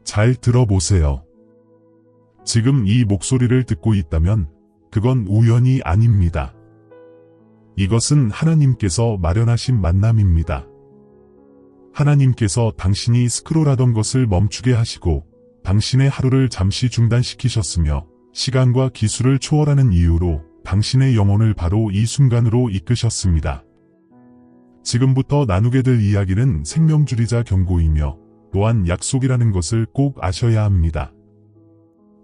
잘 들어보세요. 지금 이 목소리를 듣고 있다면 그건 우연이 아닙니다. 이것은 하나님께서 마련하신 만남입니다. 하나님께서 당신이 스크롤하던 것을 멈추게 하시고 당신의 하루를 잠시 중단시키셨으며 시간과 기술을 초월하는 이유로 당신의 영혼을 바로 이 순간으로 이끄셨습니다. 지금부터 나누게 될 이야기는 생명줄이자 경고이며 또한 약속이라는 것을 꼭 아셔야 합니다.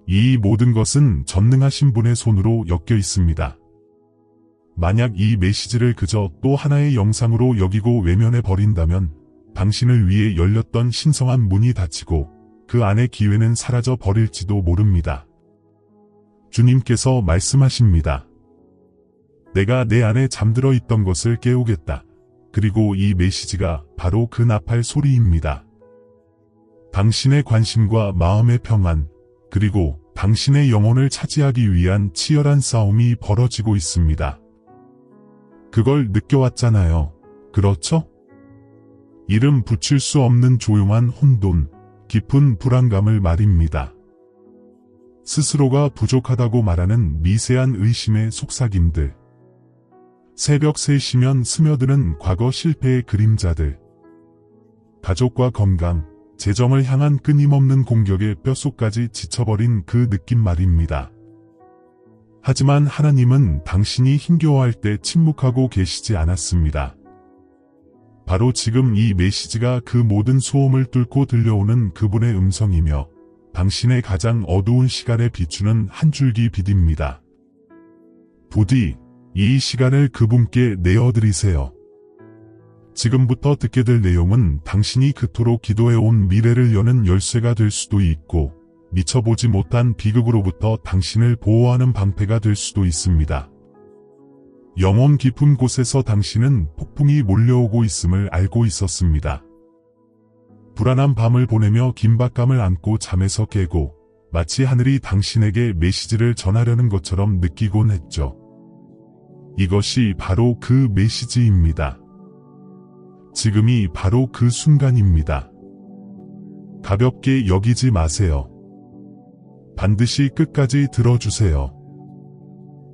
이 모든 것은 전능하신 분의 손으로 엮여 있습니다. 만약 이 메시지를 그저 또 하나의 영상으로 여기고 외면해 버린다면 당신을 위해 열렸던 신성한 문이 닫히고 그 안의 기회는 사라져 버릴지도 모릅니다. 주님께서 말씀하십니다. 내가 내 안에 잠들어 있던 것을 깨우겠다. 그리고 이 메시지가 바로 그 나팔 소리입니다. 당신의 관심과 마음의 평안, 그리고 당신의 영혼을 차지하기 위한 치열한 싸움이 벌어지고 있습니다. 그걸 느껴왔잖아요. 그렇죠? 이름 붙일 수 없는 조용한 혼돈, 깊은 불안감을 말입니다. 스스로가 부족하다고 말하는 미세한 의심의 속삭임들. 새벽 3시면 스며드는 과거 실패의 그림자들. 가족과 건강, 재정을 향한 끊임없는 공격에 뼛속까지 지쳐버린 그 느낌 말입니다. 하지만 하나님은 당신이 힘겨워할 때 침묵하고 계시지 않았습니다. 바로 지금 이 메시지가 그 모든 소음을 뚫고 들려오는 그분의 음성이며 당신의 가장 어두운 시간에 비추는 한 줄기 빛입니다. 부디 이 시간을 그분께 내어드리세요. 지금부터 듣게 될 내용은 당신이 그토록 기도해온 미래를 여는 열쇠가 될 수도 있고 미쳐보지 못한 비극으로부터 당신을 보호하는 방패가 될 수도 있습니다. 영혼 깊은 곳에서 당신은 폭풍이 몰려오고 있음을 알고 있었습니다. 불안한 밤을 보내며 긴박감을 안고 잠에서 깨고 마치 하늘이 당신에게 메시지를 전하려는 것처럼 느끼곤 했죠. 이것이 바로 그 메시지입니다. 지금이 바로 그 순간입니다. 가볍게 여기지 마세요. 반드시 끝까지 들어주세요.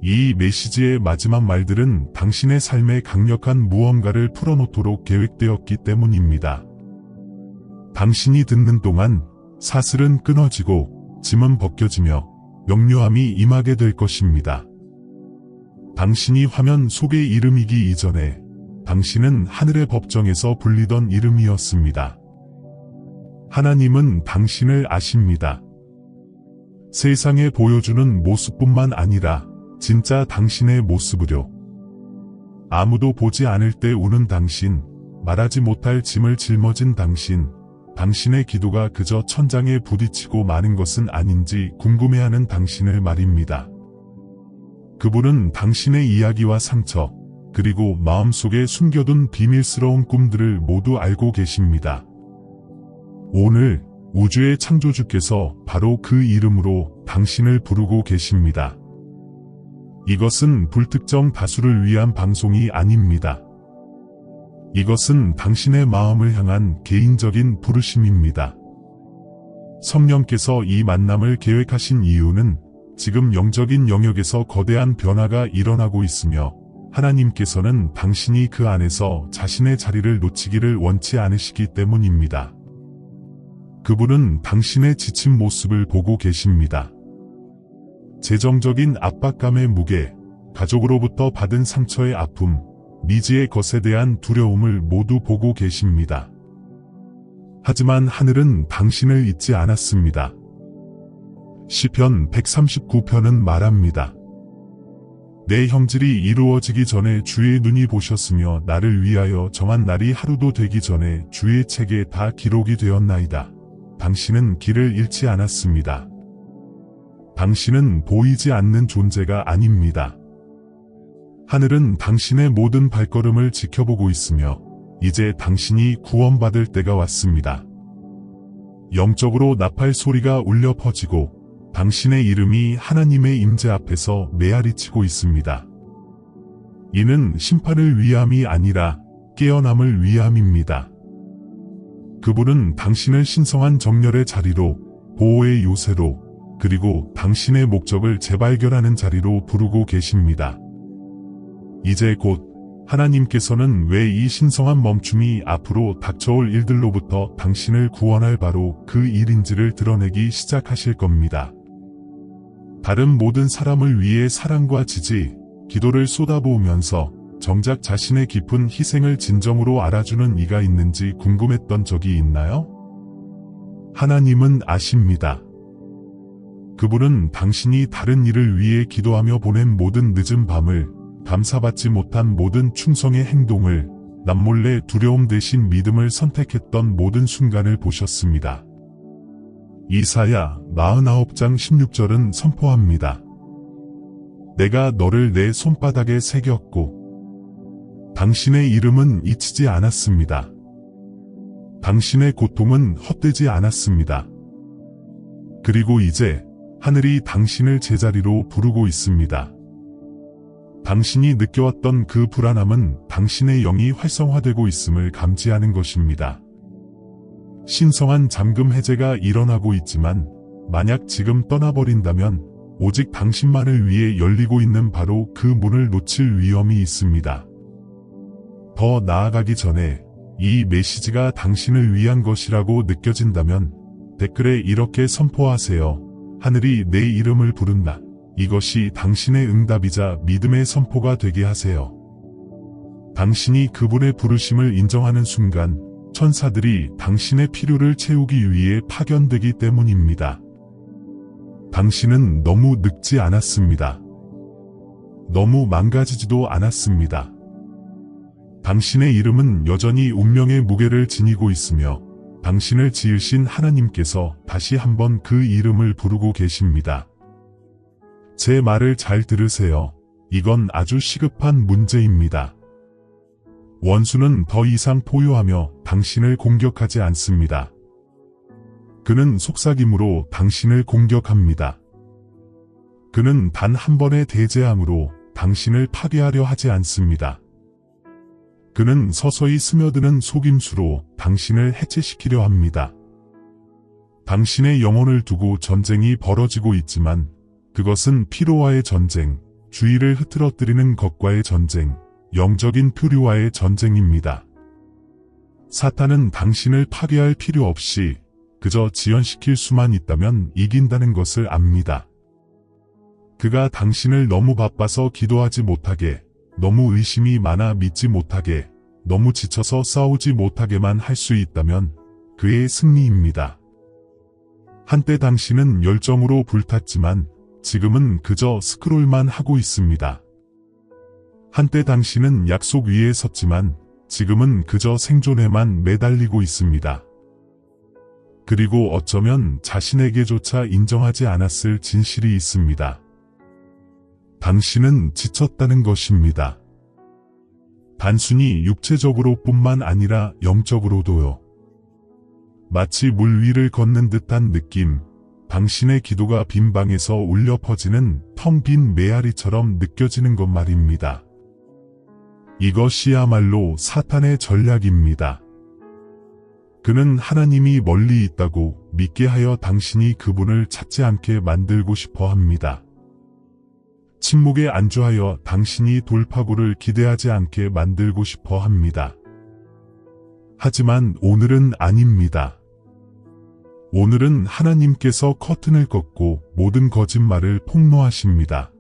이 메시지의 마지막 말들은 당신의 삶에 강력한 무언가를 풀어놓도록 계획되었기 때문입니다. 당신이 듣는 동안 사슬은 끊어지고 짐은 벗겨지며 명료함이 임하게 될 것입니다. 당신이 화면 속의 이름이기 이전에 당신은 하늘의 법정에서 불리던 이름이었습니다. 하나님은 당신을 아십니다. 세상에 보여주는 모습뿐만 아니라 진짜 당신의 모습으로. 아무도 보지 않을 때 우는 당신, 말하지 못할 짐을 짊어진 당신, 당신의 기도가 그저 천장에 부딪히고 마는 것은 아닌지 궁금해하는 당신을 말입니다. 그분은 당신의 이야기와 상처, 그리고 마음속에 숨겨둔 비밀스러운 꿈들을 모두 알고 계십니다. 오늘 우주의 창조주께서 바로 그 이름으로 당신을 부르고 계십니다. 이것은 불특정 다수를 위한 방송이 아닙니다. 이것은 당신의 마음을 향한 개인적인 부르심입니다. 성령께서 이 만남을 계획하신 이유는 지금 영적인 영역에서 거대한 변화가 일어나고 있으며 하나님께서는 당신이 그 안에서 자신의 자리를 놓치기를 원치 않으시기 때문입니다. 그분은 당신의 지친 모습을 보고 계십니다. 재정적인 압박감의 무게, 가족으로부터 받은 상처의 아픔, 미지의 것에 대한 두려움을 모두 보고 계십니다. 하지만 하늘은 당신을 잊지 않았습니다. 시편 139편은 말합니다. 내 형질이 이루어지기 전에 주의 눈이 보셨으며 나를 위하여 정한 날이 하루도 되기 전에 주의 책에 다 기록이 되었나이다. 당신은 길을 잃지 않았습니다. 당신은 보이지 않는 존재가 아닙니다. 하늘은 당신의 모든 발걸음을 지켜보고 있으며 이제 당신이 구원받을 때가 왔습니다. 영적으로 나팔 소리가 울려 퍼지고 당신의 이름이 하나님의 임재 앞에서 메아리치고 있습니다. 이는 심판을 위함이 아니라 깨어남을 위함입니다. 그분은 당신을 신성한 정렬의 자리로, 보호의 요새로, 그리고 당신의 목적을 재발견하는 자리로 부르고 계십니다. 이제 곧 하나님께서는 왜 이 신성한 멈춤이 앞으로 닥쳐올 일들로부터 당신을 구원할 바로 그 일인지를 드러내기 시작하실 겁니다. 다른 모든 사람을 위해 사랑과 지지, 기도를 쏟아부으면서 정작 자신의 깊은 희생을 진정으로 알아주는 이가 있는지 궁금했던 적이 있나요? 하나님은 아십니다. 그분은 당신이 다른 일을 위해 기도하며 보낸 모든 늦은 밤을, 감사받지 못한 모든 충성의 행동을, 남몰래 두려움 대신 믿음을 선택했던 모든 순간을 보셨습니다. 이사야 49장 16절은 선포합니다. 내가 너를 내 손바닥에 새겼고 당신의 이름은 잊히지 않았습니다. 당신의 고통은 헛되지 않았습니다. 그리고 이제 하늘이 당신을 제자리로 부르고 있습니다. 당신이 느껴왔던 그 불안함은 당신의 영이 활성화되고 있음을 감지하는 것입니다. 신성한 잠금 해제가 일어나고 있지만 만약 지금 떠나버린다면 오직 당신만을 위해 열리고 있는 바로 그 문을 놓칠 위험이 있습니다. 더 나아가기 전에 이 메시지가 당신을 위한 것이라고 느껴진다면 댓글에 이렇게 선포하세요. 하늘이 내 이름을 부른다. 이것이 당신의 응답이자 믿음의 선포가 되게 하세요. 당신이 그분의 부르심을 인정하는 순간 천사들이 당신의 필요를 채우기 위해 파견되기 때문입니다. 당신은 너무 늙지 않았습니다. 너무 망가지지도 않았습니다. 당신의 이름은 여전히 운명의 무게를 지니고 있으며 당신을 지으신 하나님께서 다시 한번 그 이름을 부르고 계십니다. 제 말을 잘 들으세요. 이건 아주 시급한 문제입니다. 원수는 더 이상 포효하며 당신을 공격하지 않습니다. 그는 속삭임으로 당신을 공격합니다. 그는 단 한 번의 대재앙으로 당신을 파괴하려 하지 않습니다. 그는 서서히 스며드는 속임수로 당신을 해체시키려 합니다. 당신의 영혼을 두고 전쟁이 벌어지고 있지만 그것은 피로와의 전쟁, 주의를 흐트러뜨리는 것과의 전쟁, 영적인 표류와의 전쟁입니다. 사탄은 당신을 파괴할 필요 없이 그저 지연시킬 수만 있다면 이긴다는 것을 압니다. 그가 당신을 너무 바빠서 기도하지 못하게, 너무 의심이 많아 믿지 못하게, 너무 지쳐서 싸우지 못하게만 할 수 있다면 그의 승리입니다. 한때 당신은 열정으로 불탔지만 지금은 그저 스크롤만 하고 있습니다. 한때 당신은 약속 위에 섰지만 지금은 그저 생존에만 매달리고 있습니다. 그리고 어쩌면 자신에게조차 인정하지 않았을 진실이 있습니다. 당신은 지쳤다는 것입니다. 단순히 육체적으로 뿐만 아니라 영적으로도요. 마치 물 위를 걷는 듯한 느낌, 당신의 기도가 빈 방에서 울려 퍼지는 텅 빈 메아리처럼 느껴지는 것 말입니다. 이것이야말로 사탄의 전략입니다. 그는 하나님이 멀리 있다고 믿게 하여 당신이 그분을 찾지 않게 만들고 싶어 합니다. 침묵에 안주하여 당신이 돌파구를 기대하지 않게 만들고 싶어 합니다. 하지만 오늘은 아닙니다. 오늘은 하나님께서 커튼을 걷고 모든 거짓말을 폭로하십니다.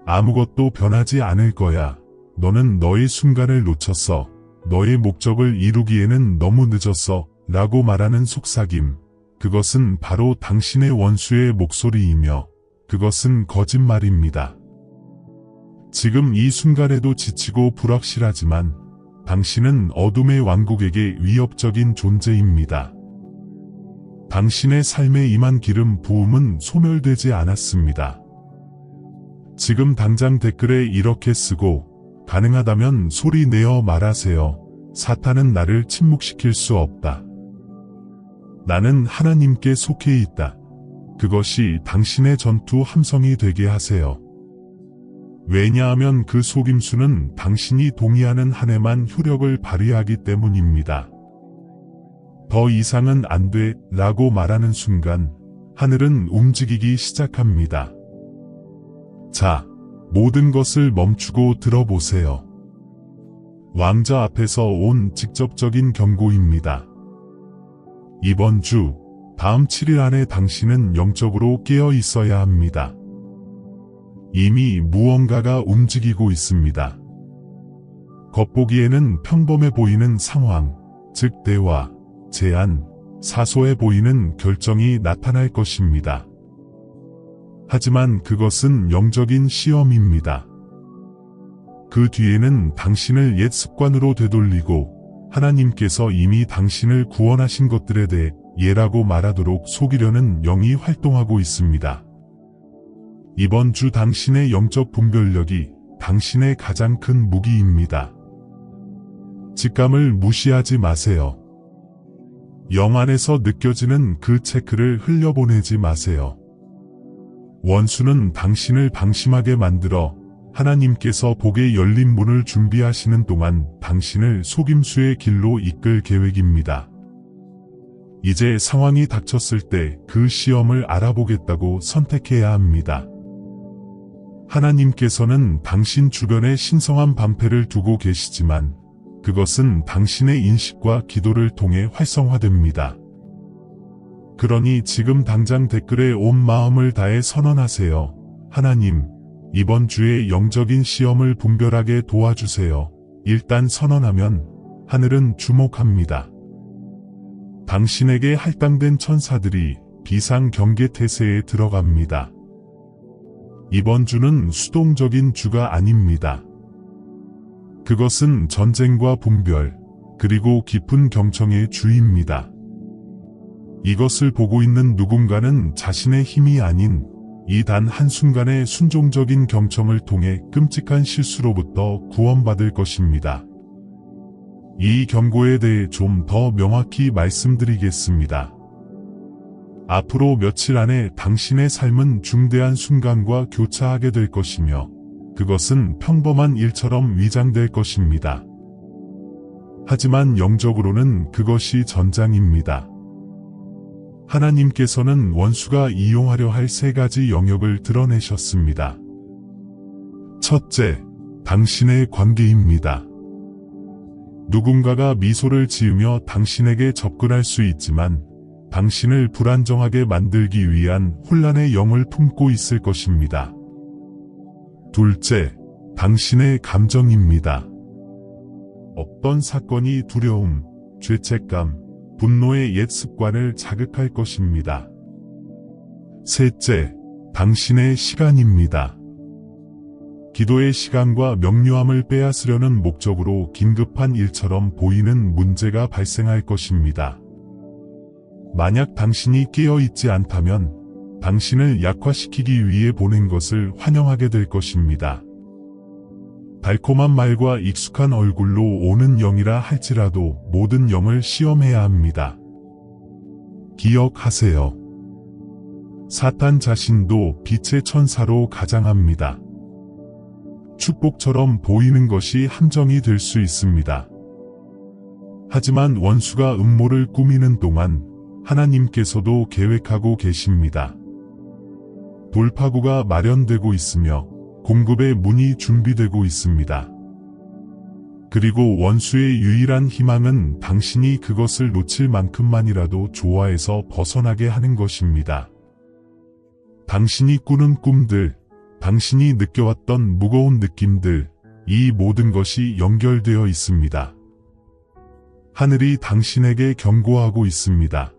아무것도 변하지 않을 거야. 너는 너의 순간을 놓쳤어. 너의 목적을 이루기에는 너무 늦었어. 라고 말하는 속삭임. 그것은 바로 당신의 원수의 목소리이며 그것은 거짓말입니다. 지금 이 순간에도 지치고 불확실하지만 당신은 어둠의 왕국에게 위협적인 존재입니다. 당신의 삶에 임한 기름 부음은 소멸되지 않았습니다. 지금 당장 댓글에 이렇게 쓰고 가능하다면 소리 내어 말하세요. 사탄은 나를 침묵시킬 수 없다. 나는 하나님께 속해 있다. 그것이 당신의 전투 함성이 되게 하세요. 왜냐하면 그 속임수는 당신이 동의하는 한에만 효력을 발휘하기 때문입니다. 더 이상은 안 돼 라고 말하는 순간 하늘은 움직이기 시작합니다. 자, 모든 것을 멈추고 들어보세요. 왕자 앞에서 온 직접적인 경고입니다. 이번 주, 다음 7일 안에 당신은 영적으로 깨어 있어야 합니다. 이미 무언가가 움직이고 있습니다. 겉보기에는 평범해 보이는 상황, 즉 대화, 제안, 사소해 보이는 결정이 나타날 것입니다. 하지만 그것은 영적인 시험입니다. 그 뒤에는 당신을 옛 습관으로 되돌리고 하나님께서 이미 당신을 구원하신 것들에 대해 예라고 말하도록 속이려는 영이 활동하고 있습니다. 이번 주 당신의 영적 분별력이 당신의 가장 큰 무기입니다. 직감을 무시하지 마세요. 영 안에서 느껴지는 그 체크를 흘려보내지 마세요. 원수는 당신을 방심하게 만들어 하나님께서 복의 열린 문을 준비하시는 동안 당신을 속임수의 길로 이끌 계획입니다. 이제 상황이 닥쳤을 때 그 시험을 알아보겠다고 선택해야 합니다. 하나님께서는 당신 주변에 신성한 방패를 두고 계시지만 그것은 당신의 인식과 기도를 통해 활성화됩니다. 그러니 지금 당장 댓글에 온 마음을 다해 선언하세요. 하나님, 이번 주에 영적인 시험을 분별하게 도와주세요. 일단 선언하면 하늘은 주목합니다. 당신에게 할당된 천사들이 비상 경계 태세에 들어갑니다. 이번 주는 수동적인 주가 아닙니다. 그것은 전쟁과 분별, 그리고 깊은 경청의 주입니다. 이것을 보고 있는 누군가는 자신의 힘이 아닌 이 단 한순간의 순종적인 경청을 통해 끔찍한 실수로부터 구원받을 것입니다. 이 경고에 대해 좀 더 명확히 말씀드리겠습니다. 앞으로 며칠 안에 당신의 삶은 중대한 순간과 교차하게 될 것이며 그것은 평범한 일처럼 위장될 것입니다. 하지만 영적으로는 그것이 전장입니다. 하나님께서는 원수가 이용하려 할 3가지 영역을 드러내셨습니다. 첫째, 당신의 관계입니다. 누군가가 미소를 지으며 당신에게 접근할 수 있지만 당신을 불안정하게 만들기 위한 혼란의 영을 품고 있을 것입니다. 둘째, 당신의 감정입니다. 어떤 사건이 두려움, 죄책감, 분노의 옛 습관을 자극할 것입니다. 셋째, 당신의 시간입니다. 기도의 시간과 명료함을 빼앗으려는 목적으로 긴급한 일처럼 보이는 문제가 발생할 것입니다. 만약 당신이 깨어 있지 않다면 당신을 약화시키기 위해 보낸 것을 환영하게 될 것입니다. 달콤한 말과 익숙한 얼굴로 오는 영이라 할지라도 모든 영을 시험해야 합니다. 기억하세요. 사탄 자신도 빛의 천사로 가장합니다. 축복처럼 보이는 것이 함정이 될 수 있습니다. 하지만 원수가 음모를 꾸미는 동안 하나님께서도 계획하고 계십니다. 돌파구가 마련되고 있으며 공급의 문이 준비되고 있습니다. 그리고 원수의 유일한 희망은 당신이 그것을 놓칠 만큼만이라도 조화에서 벗어나게 하는 것입니다. 당신이 꾸는 꿈들, 당신이 느껴왔던 무거운 느낌들, 이 모든 것이 연결되어 있습니다. 하늘이 당신에게 경고하고 있습니다.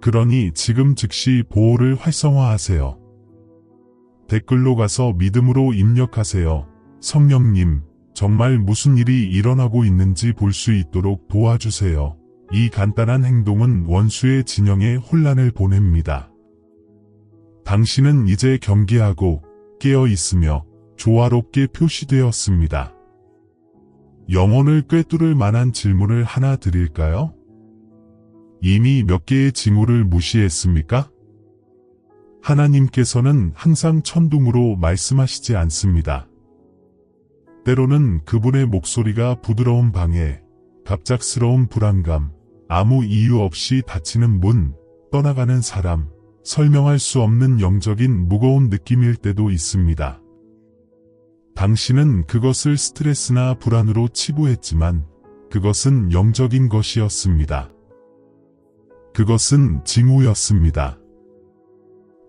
그러니 지금 즉시 보호를 활성화하세요. 댓글로 가서 믿음으로 입력하세요. 성령님, 정말 무슨 일이 일어나고 있는지 볼 수 있도록 도와주세요. 이 간단한 행동은 원수의 진영에 혼란을 보냅니다. 당신은 이제 경계하고 깨어 있으며 조화롭게 표시되었습니다. 영혼을 꿰뚫을 만한 질문을 하나 드릴까요? 이미 몇 개의 징후를 무시했습니까? 하나님께서는 항상 천둥으로 말씀하시지 않습니다. 때로는 그분의 목소리가 부드러운 방해, 갑작스러운 불안감, 아무 이유 없이 닫히는 문, 떠나가는 사람, 설명할 수 없는 영적인 무거운 느낌일 때도 있습니다. 당신은 그것을 스트레스나 불안으로 치부했지만 그것은 영적인 것이었습니다. 그것은 징후였습니다.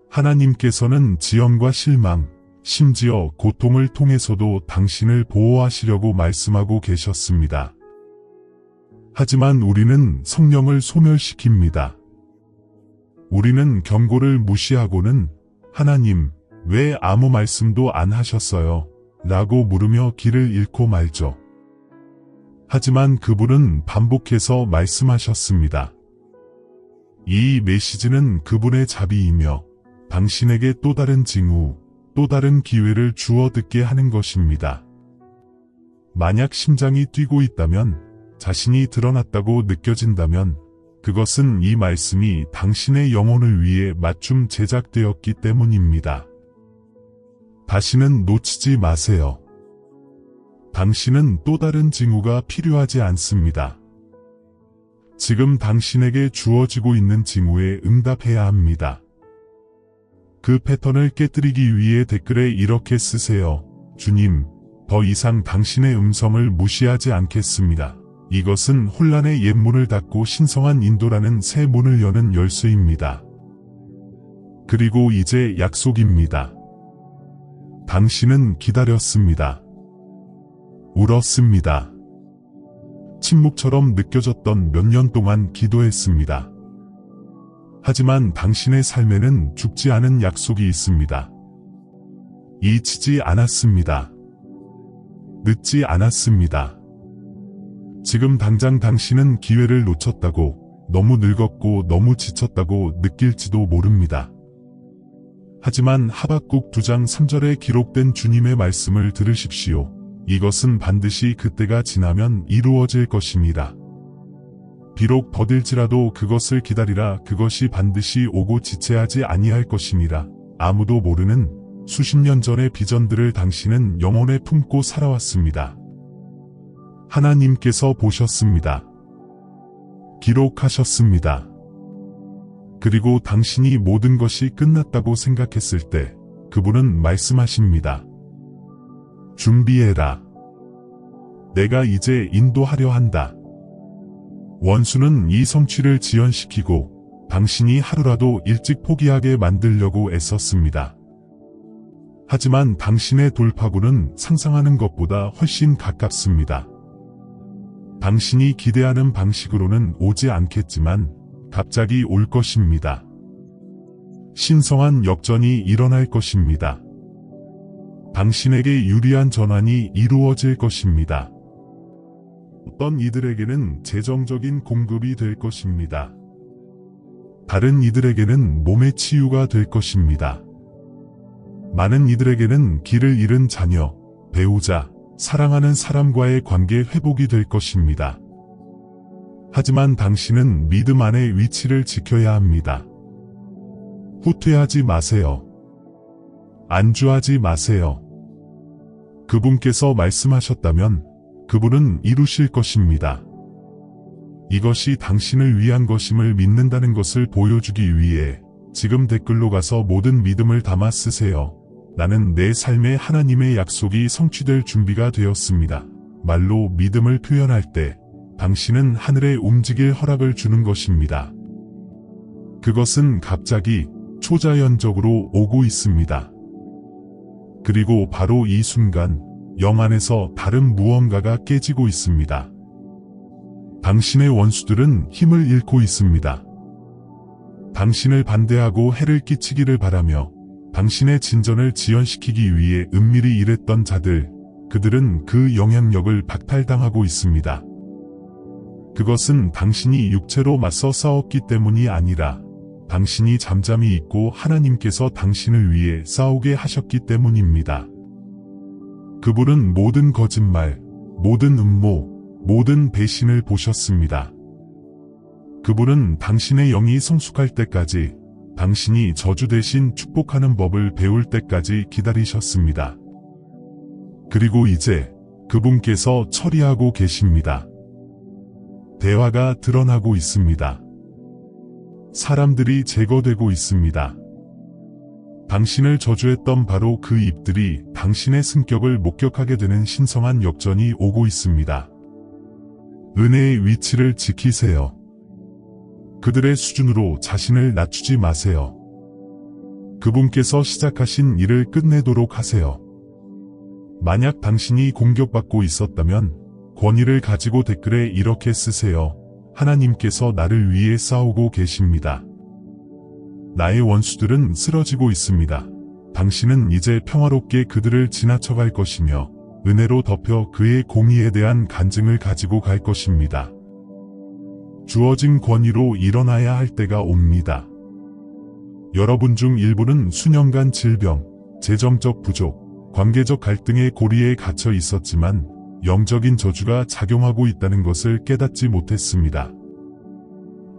하나님께서는 지연과 실망, 심지어 고통을 통해서도 당신을 보호하시려고 말씀하고 계셨습니다. 하지만 우리는 성령을 소멸시킵니다. 우리는 경고를 무시하고는 하나님, 왜 아무 말씀도 안 하셨어요? 라고 물으며 길을 잃고 말죠. 하지만 그분은 반복해서 말씀하셨습니다. 이 메시지는 그분의 자비이며 당신에게 또 다른 징후, 또 다른 기회를 주어 듣게 하는 것입니다. 만약 심장이 뛰고 있다면, 자신이 드러났다고 느껴진다면 그것은 이 말씀이 당신의 영혼을 위해 맞춤 제작되었기 때문입니다. 다시는 놓치지 마세요. 당신은 또 다른 징후가 필요하지 않습니다. 지금 당신에게 주어지고 있는 징후에 응답해야 합니다. 그 패턴을 깨뜨리기 위해 댓글에 이렇게 쓰세요. 주님, 더 이상 당신의 음성을 무시하지 않겠습니다. 이것은 혼란의 옛 문을 닫고 신성한 인도라는 새 문을 여는 열쇠입니다. 그리고 이제 약속입니다. 당신은 기다렸습니다. 울었습니다. 침묵처럼 느껴졌던 몇 년 동안 기도했습니다. 하지만 당신의 삶에는 죽지 않은 약속이 있습니다. 잊히지 않았습니다. 늦지 않았습니다. 지금 당장 당신은 기회를 놓쳤다고, 너무 늙었고 너무 지쳤다고 느낄지도 모릅니다. 하지만 하박국 2장 3절에 기록된 주님의 말씀을 들으십시오. 이것은 반드시 그때가 지나면 이루어질 것입니다. 비록 더딜지라도 그것을 기다리라. 그것이 반드시 오고 지체하지 아니할 것임이라. 아무도 모르는 수십 년 전의 비전들을 당신은 영혼에 품고 살아왔습니다. 하나님께서 보셨습니다. 기록하셨습니다. 그리고 당신이 모든 것이 끝났다고 생각했을 때 그분은 말씀하십니다. 준비해라. 내가 이제 인도하려 한다. 원수는 이 성취를 지연시키고 당신이 하루라도 일찍 포기하게 만들려고 애썼습니다. 하지만 당신의 돌파구는 상상하는 것보다 훨씬 가깝습니다. 당신이 기대하는 방식으로는 오지 않겠지만 갑자기 올 것입니다. 신성한 역전이 일어날 것입니다. 당신에게 유리한 전환이 이루어질 것입니다. 어떤 이들에게는 재정적인 공급이 될 것입니다. 다른 이들에게는 몸의 치유가 될 것입니다. 많은 이들에게는 길을 잃은 자녀, 배우자, 사랑하는 사람과의 관계 회복이 될 것입니다. 하지만 당신은 믿음 안의 위치를 지켜야 합니다. 후퇴하지 마세요. 안주하지 마세요. 그분께서 말씀하셨다면 그분은 이루실 것입니다. 이것이 당신을 위한 것임을 믿는다는 것을 보여주기 위해 지금 댓글로 가서 모든 믿음을 담아 쓰세요. 나는 내 삶에 하나님의 약속이 성취될 준비가 되었습니다. 말로 믿음을 표현할 때 당신은 하늘에 움직일 허락을 주는 것입니다. 그것은 갑자기 초자연적으로 오고 있습니다. 그리고 바로 이 순간 영 안에서 다른 무언가가 깨지고 있습니다. 당신의 원수들은 힘을 잃고 있습니다. 당신을 반대하고 해를 끼치기를 바라며 당신의 진전을 지연시키기 위해 은밀히 일했던 자들, 그들은 그 영향력을 박탈당하고 있습니다. 그것은 당신이 육체로 맞서 싸웠기 때문이 아니라 당신이 잠잠히 있고 하나님께서 당신을 위해 싸우게 하셨기 때문입니다. 그분은 모든 거짓말, 모든 음모, 모든 배신을 보셨습니다. 그분은 당신의 영이 성숙할 때까지, 당신이 저주 대신 축복하는 법을 배울 때까지 기다리셨습니다. 그리고 이제 그분께서 처리하고 계십니다. 대화가 드러나고 있습니다. 사람들이 제거되고 있습니다. 당신을 저주했던 바로 그 입들이 당신의 승격을 목격하게 되는 신성한 역전이 오고 있습니다. 은혜의 위치를 지키세요. 그들의 수준으로 자신을 낮추지 마세요. 그분께서 시작하신 일을 끝내도록 하세요. 만약 당신이 공격받고 있었다면 권위를 가지고 댓글에 이렇게 쓰세요. 하나님께서 나를 위해 싸우고 계십니다. 나의 원수들은 쓰러지고 있습니다. 당신은 이제 평화롭게 그들을 지나쳐갈 것이며 은혜로 덮여 그의 공의에 대한 간증을 가지고 갈 것입니다. 주어진 권위로 일어나야 할 때가 옵니다. 여러분 중 일부는 수년간 질병, 재정적 부족, 관계적 갈등의 고리에 갇혀 있었지만 영적인 저주가 작용하고 있다는 것을 깨닫지 못했습니다.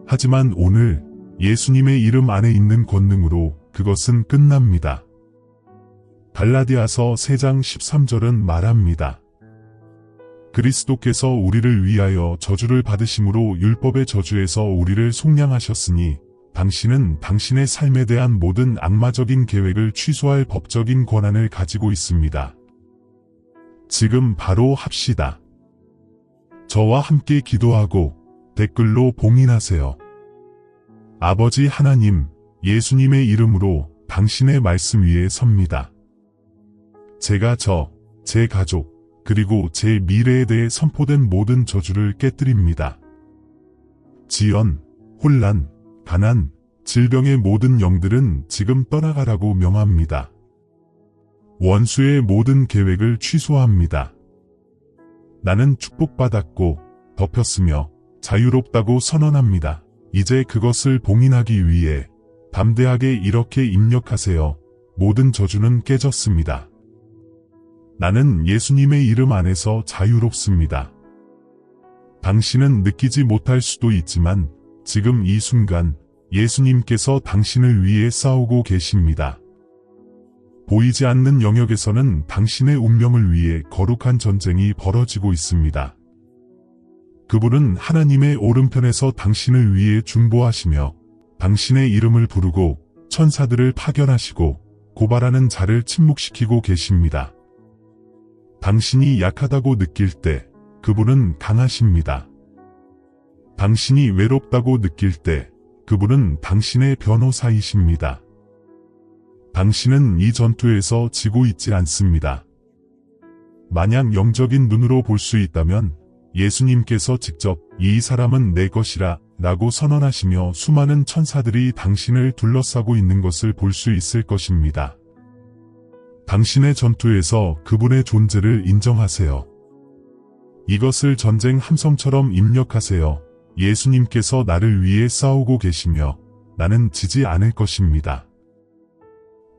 하지만 오늘 예수님의 이름 안에 있는 권능으로 그것은 끝납니다. 갈라디아서 3장 13절은 말합니다. 그리스도께서 우리를 위하여 저주를 받으심으로 율법의 저주에서 우리를 속량하셨으니 당신은 당신의 삶에 대한 모든 악마적인 계획을 취소할 법적인 권한을 가지고 있습니다. 지금 바로 합시다. 저와 함께 기도하고 댓글로 봉인하세요. 아버지 하나님, 예수님의 이름으로 당신의 말씀 위에 섭니다. 제가 제 가족, 그리고 제 미래에 대해 선포된 모든 저주를 깨뜨립니다. 지연, 혼란, 가난, 질병의 모든 영들은 지금 떠나가라고 명합니다. 원수의 모든 계획을 취소합니다. 나는 축복받았고 덮였으며 자유롭다고 선언합니다. 이제 그것을 봉인하기 위해 담대하게 이렇게 입력하세요. 모든 저주는 깨졌습니다. 나는 예수님의 이름 안에서 자유롭습니다. 당신은 느끼지 못할 수도 있지만 지금 이 순간 예수님께서 당신을 위해 싸우고 계십니다. 보이지 않는 영역에서는 당신의 운명을 위해 거룩한 전쟁이 벌어지고 있습니다. 그분은 하나님의 오른편에서 당신을 위해 중보하시며 당신의 이름을 부르고 천사들을 파견하시고 고발하는 자를 침묵시키고 계십니다. 당신이 약하다고 느낄 때 그분은 강하십니다. 당신이 외롭다고 느낄 때 그분은 당신의 변호사이십니다. 당신은 이 전투에서 지고 있지 않습니다. 만약 영적인 눈으로 볼 수 있다면 예수님께서 직접 이 사람은 내 것이라 라고 선언하시며 수많은 천사들이 당신을 둘러싸고 있는 것을 볼 수 있을 것입니다. 당신의 전투에서 그분의 존재를 인정하세요. 이것을 전쟁 함성처럼 입력하세요. 예수님께서 나를 위해 싸우고 계시며 나는 지지 않을 것입니다.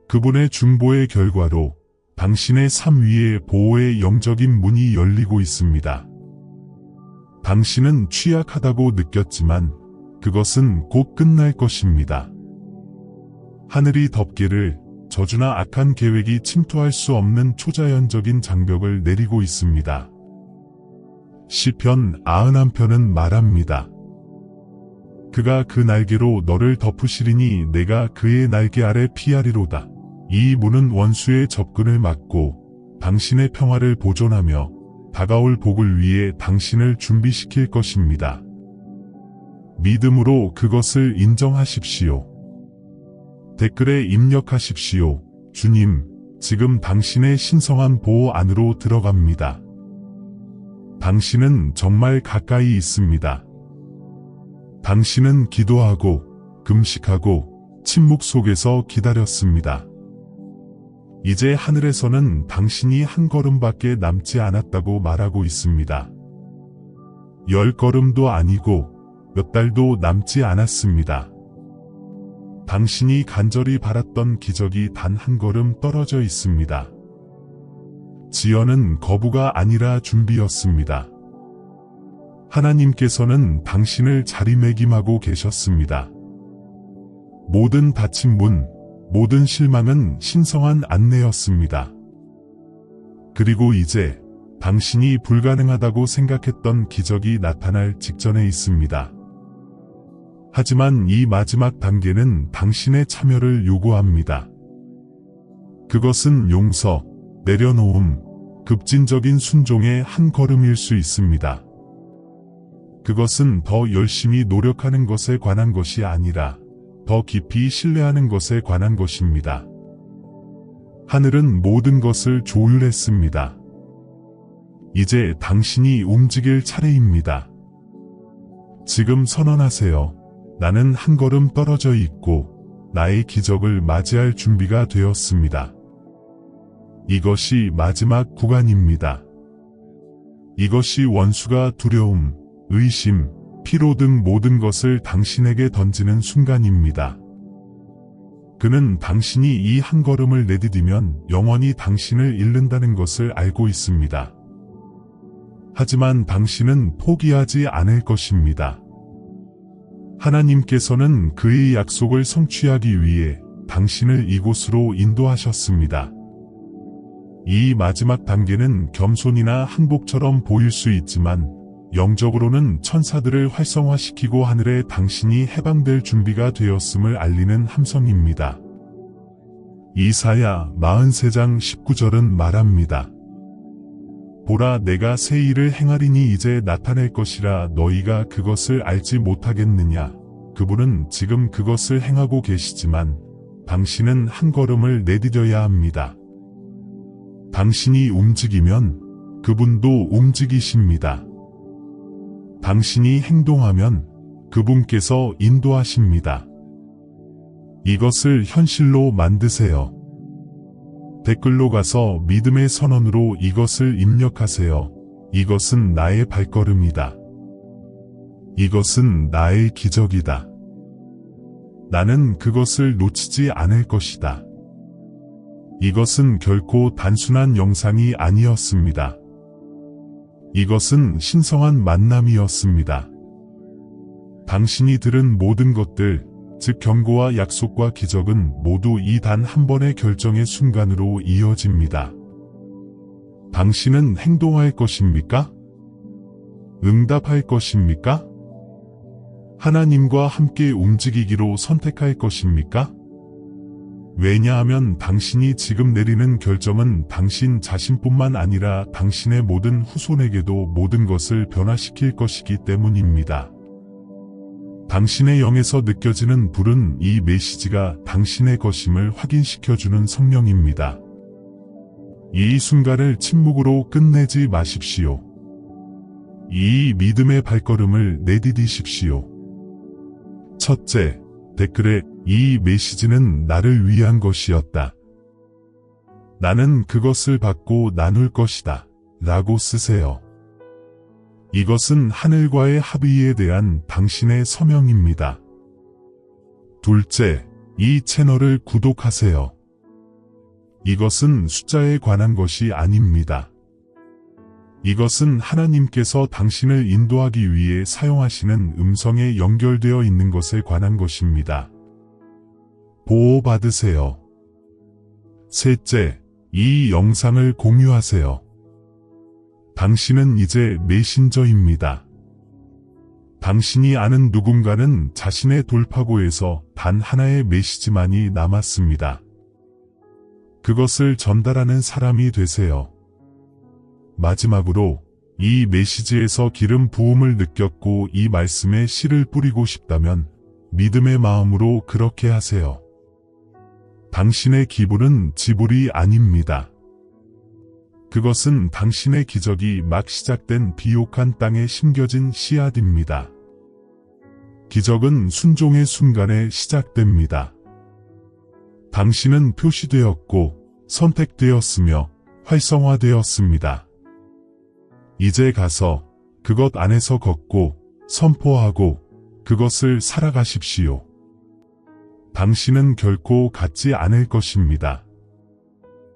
그분의 중보의 결과로 당신의 삶 위에 보호의 영적인 문이 열리고 있습니다. 당신은 취약하다고 느꼈지만 그것은 곧 끝날 것입니다. 하늘이 덮개를 저주나 악한 계획이 침투할 수 없는 초자연적인 장벽을 내리고 있습니다. 시편 91편은 말합니다. 그가 그 날개로 너를 덮으시리니 내가 그의 날개 아래 피하리로다. 이 문은 원수의 접근을 막고 당신의 평화를 보존하며 다가올 복을 위해 당신을 준비시킬 것입니다. 믿음으로 그것을 인정하십시오. 댓글에 입력하십시오. 주님, 지금 당신의 신성한 보호 안으로 들어갑니다. 당신은 정말 가까이 있습니다. 당신은 기도하고 금식하고 침묵 속에서 기다렸습니다. 이제 하늘에서는 당신이 한 걸음밖에 남지 않았다고 말하고 있습니다. 10걸음도 아니고 몇 달도 남지 않았습니다. 당신이 간절히 바랐던 기적이 단 한 걸음 떨어져 있습니다. 지연은 거부가 아니라 준비였습니다. 하나님께서는 당신을 자리매김하고 계셨습니다. 모든 닫힌 문, 모든 실망은 신성한 안내였습니다. 그리고 이제 당신이 불가능하다고 생각했던 기적이 나타날 직전에 있습니다. 하지만 이 마지막 단계는 당신의 참여를 요구합니다. 그것은 용서, 내려놓음, 급진적인 순종의 한 걸음일 수 있습니다. 그것은 더 열심히 노력하는 것에 관한 것이 아니라 더 깊이 신뢰하는 것에 관한 것입니다. 하늘은 모든 것을 조율했습니다. 이제 당신이 움직일 차례입니다. 지금 선언하세요. 나는 한 걸음 떨어져 있고 나의 기적을 맞이할 준비가 되었습니다. 이것이 마지막 구간입니다. 이것이 원수가 두려움, 의심, 피로 등 모든 것을 당신에게 던지는 순간입니다. 그는 당신이 이 한 걸음을 내디디면 영원히 당신을 잃는다는 것을 알고 있습니다. 하지만 당신은 포기하지 않을 것입니다. 하나님께서는 그의 약속을 성취하기 위해 당신을 이곳으로 인도하셨습니다. 이 마지막 단계는 겸손이나 항복처럼 보일 수 있지만 영적으로는 천사들을 활성화시키고 하늘에 당신이 해방될 준비가 되었음을 알리는 함성입니다. 이사야 43장 19절은 말합니다. 보라, 내가 새 일을 행하리니 이제 나타낼 것이라 너희가 그것을 알지 못하겠느냐. 그분은 지금 그것을 행하고 계시지만 당신은 한 걸음을 내디뎌야 합니다. 당신이 움직이면 그분도 움직이십니다. 당신이 행동하면 그분께서 인도하십니다. 이것을 현실로 만드세요. 댓글로 가서 믿음의 선언으로 이것을 입력하세요. 이것은 나의 발걸음이다. 이것은 나의 기적이다. 나는 그것을 놓치지 않을 것이다. 이것은 결코 단순한 영상이 아니었습니다. 이것은 신성한 만남이었습니다. 당신이 들은 모든 것들, 즉 경고와 약속과 기적은 모두 이 단 한 번의 결정의 순간으로 이어집니다. 당신은 행동할 것입니까? 응답할 것입니까? 하나님과 함께 움직이기로 선택할 것입니까? 왜냐하면 당신이 지금 내리는 결정은 당신 자신뿐만 아니라 당신의 모든 후손에게도 모든 것을 변화시킬 것이기 때문입니다. 당신의 영에서 느껴지는 불은 이 메시지가 당신의 것임을 확인시켜주는 성령입니다. 이 순간을 침묵으로 끝내지 마십시오. 이 믿음의 발걸음을 내디디십시오. 첫째, 댓글에 이 메시지는 나를 위한 것이었다. 나는 그것을 받고 나눌 것이다. 라고 쓰세요. 이것은 하늘과의 합의에 대한 당신의 서명입니다. 둘째, 이 채널을 구독하세요. 이것은 숫자에 관한 것이 아닙니다. 이것은 하나님께서 당신을 인도하기 위해 사용하시는 음성에 연결되어 있는 것에 관한 것입니다. 보호받으세요. 셋째, 이 영상을 공유하세요. 당신은 이제 메신저입니다. 당신이 아는 누군가는 자신의 돌파구에서 단 하나의 메시지만이 남았습니다. 그것을 전달하는 사람이 되세요. 마지막으로 이 메시지에서 기름 부음을 느꼈고 이 말씀에 씨를 뿌리고 싶다면 믿음의 마음으로 그렇게 하세요. 당신의 기부는 지불이 아닙니다. 그것은 당신의 기적이 막 시작된 비옥한 땅에 심겨진 씨앗입니다. 기적은 순종의 순간에 시작됩니다. 당신은 표시되었고 선택되었으며 활성화되었습니다. 이제 가서 그것 안에서 걷고 선포하고 그것을 살아가십시오. 당신은 결코 갖지 않을 것입니다.